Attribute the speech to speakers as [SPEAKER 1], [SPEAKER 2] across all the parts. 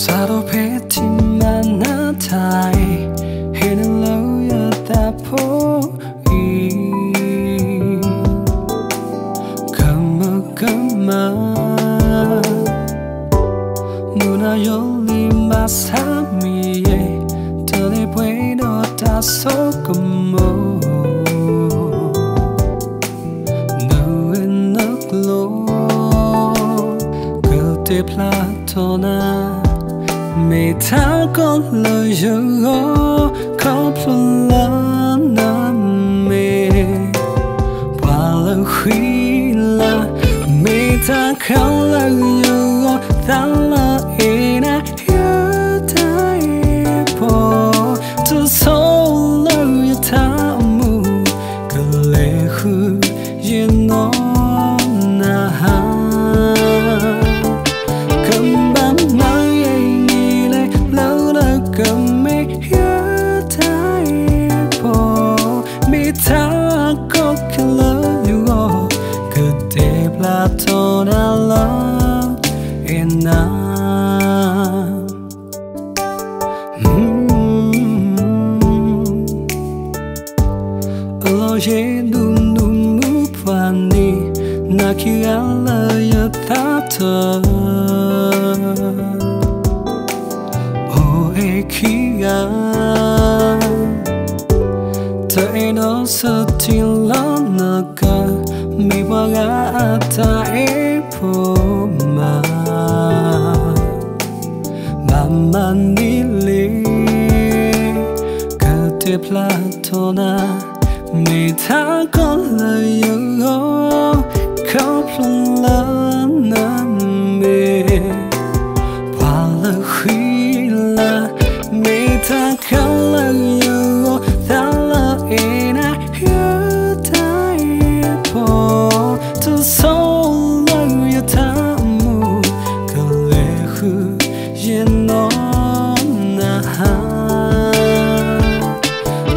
[SPEAKER 1] 사로패티만 나타이 해는 러여다 보이 그마 문화 열리 마사미에 덜에 보이너 다소금모 너의 넉로 그때 플라토나 메탈 걸러요 커플러남에 발휘라 메탈 걸러요 달라이나 여다이보 두 솔로요 타무 그레후 예노나 Platon, I love enough. Aloje dum dum mupani, nakiala yatata. O ekia, taino satilanaga. Mi wagata epoma Mama nili Kate platona Mi takola yo Koplana me Pala huila Mi takola yo Thala ina to solo your tamu kalehu yenona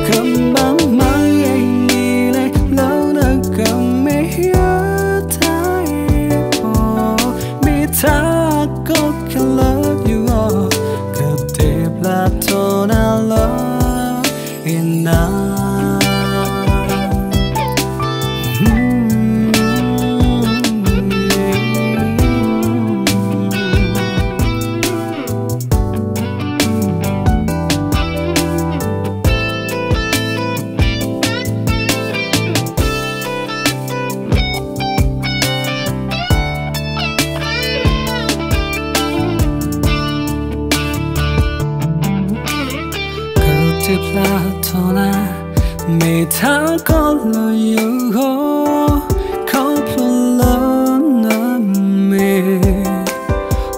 [SPEAKER 1] kamba mai nile lona kame yataipo mitako kala you are kate Platon I love enough. Platona metal color you coplana me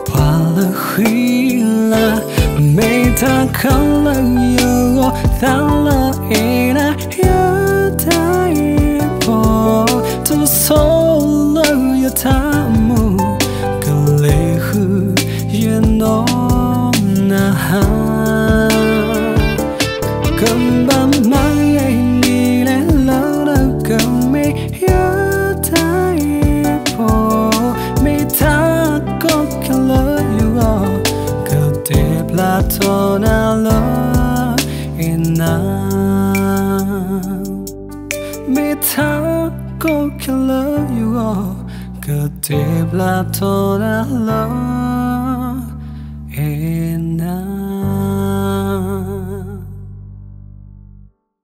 [SPEAKER 1] Palahila metal color you thala ina yataipo to solo your tamu kalehu yenona Kamba mai nile lona kame yataipo mitako kala you are kate Platon I love enough mitako kala you are kate Platon I love